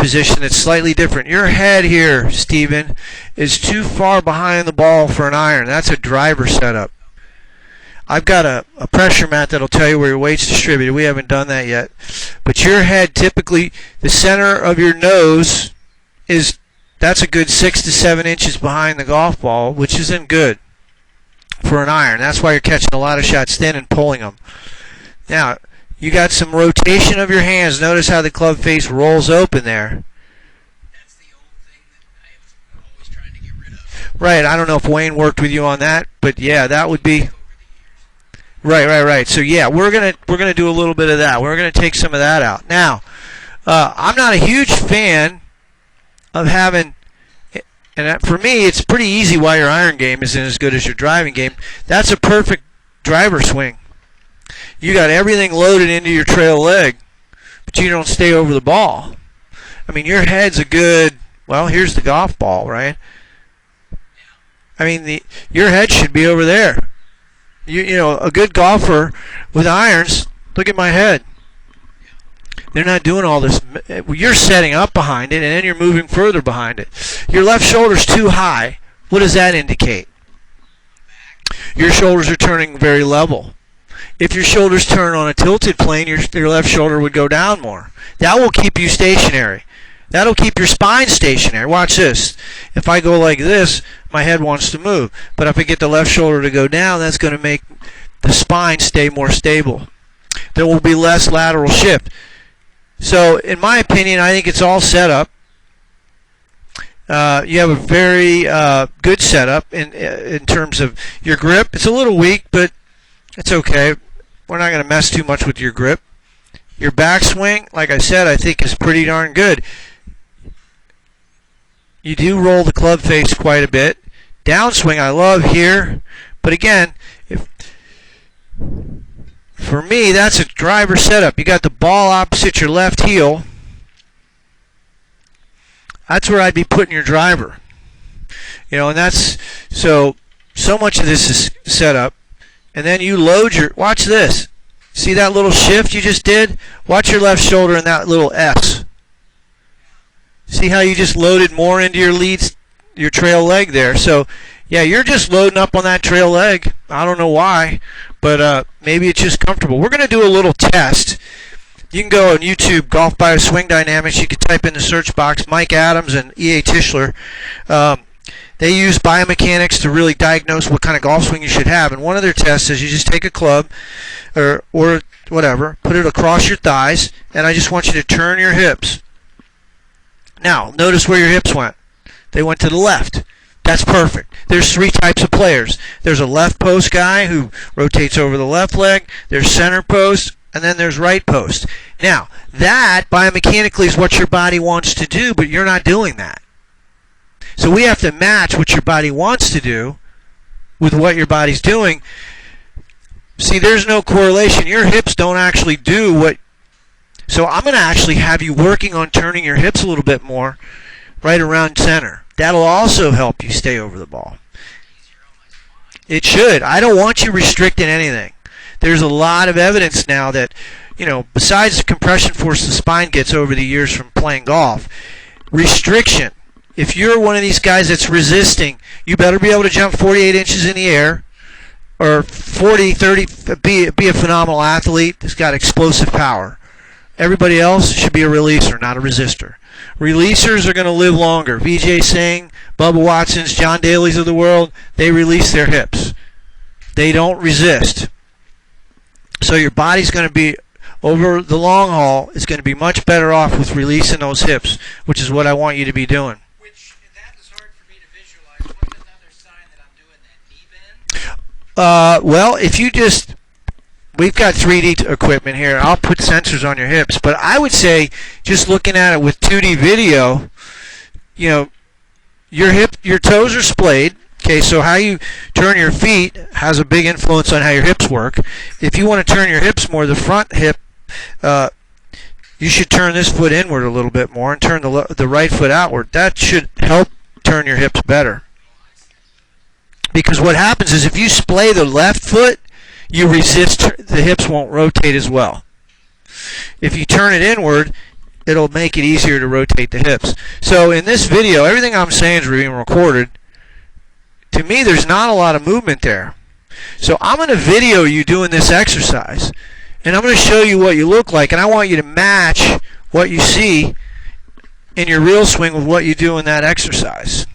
position that's slightly different. Your head here, Steven, is too far behind the ball for an iron. That's a driver setup. I've got a pressure mat that'll tell you where your weight's distributed. We haven't done that yet. But your head, typically, the center of your nose that's a good 6 to 7 inches behind the golf ball, which isn't good for an iron. That's why you're catching a lot of shots thin and pulling them. Now, you got some rotation of your hands. Notice how the club face rolls open there. That's the old thing that I'm always trying to get rid of. Right. I don't know if Wayne worked with you on that, but yeah, that would be. Right. So yeah, we're gonna do a little bit of that. We're gonna take some of that out. Now, I'm not a huge fan of having, and for me, it's pretty easy why your iron game isn't as good as your driving game. That's a perfect driver swing. You got everything loaded into your trail leg, but you don't stay over the ball. I mean, your head's a good. Well, here's the golf ball, right? I mean, your head should be over there. You know, a good golfer with irons, look at my head. They're not doing all this. You're setting up behind it, and then you're moving further behind it. Your left shoulder's too high. What does that indicate? Your shoulders are turning very level. If your shoulders turn on a tilted plane, your left shoulder would go down more. That will keep you stationary. That'll keep your spine stationary. Watch this. If I go like this, my head wants to move. But if I get the left shoulder to go down, that's going to make the spine stay more stable. There will be less lateral shift. So, in my opinion, I think it's all set up. You have a very good setup in terms of your grip. It's a little weak, but it's okay. We're not going to mess too much with your grip. Your backswing, like I said, I think is pretty darn good. You do roll the club face quite a bit. Downswing I love here, but again, for me, that's a driver setup. You got the ball opposite your left heel. That's where I'd be putting your driver. You know, and that's so much of this is set up. And then you load watch this. See that little shift you just did? Watch your left shoulder in that little S. See how you just loaded more into your trail leg there. So, yeah, you're just loading up on that trail leg. I don't know why, but maybe it's just comfortable. We're going to do a little test. You can go on YouTube, Golf Bio Swing Dynamics. You can type in the search box, Mike Adams and E.A. Tischler. They use biomechanics to really diagnose what kind of golf swing you should have. And one of their tests is you just take a club or whatever, put it across your thighs, and I just want you to turn your hips. Now, notice where your hips went. They went to the left. That's perfect. There's 3 types of players. There's a left post guy who rotates over the left leg. There's center post, and then there's right post. Now, that biomechanically is what your body wants to do, but you're not doing that. So we have to match what your body wants to do with what your body's doing. See, there's no correlation. Your hips don't actually do what. So I'm going to actually have you working on turning your hips a little bit more right around center. That'll also help you stay over the ball. It should. I don't want you restricting anything. There's a lot of evidence now that, besides the compression force the spine gets over the years from playing golf, restriction. If you're one of these guys that's resisting, you better be able to jump 48 inches in the air or 40, 30, be a phenomenal athlete that's got explosive power. Everybody else should be a releaser, not a resistor. Releasers are going to live longer. Vijay Singh, Bubba Watsons, John Daly's of the world, they release their hips. They don't resist. So your body's going to be, over the long haul, it's going to be much better off with releasing those hips, which is what I want you to be doing. That is hard for me to visualize. What another sign that I'm doing that knee bend? Well, if you just... We've got 3D equipment here. I'll put sensors on your hips. But I would say, just looking at it with 2D video, your toes are splayed. Okay, so how you turn your feet has a big influence on how your hips work. If you want to turn your hips more, the front hip, you should turn this foot inward a little bit more and turn the right foot outward. That should help turn your hips better. Because what happens is if you splay the left foot, you resist, the hips won't rotate as well. If you turn it inward, it'll make it easier to rotate the hips. So in this video, everything I'm saying is being recorded. To me, there's not a lot of movement there. So I'm going to video you doing this exercise, and I'm going to show you what you look like, and I want you to match what you see in your real swing with what you do in that exercise.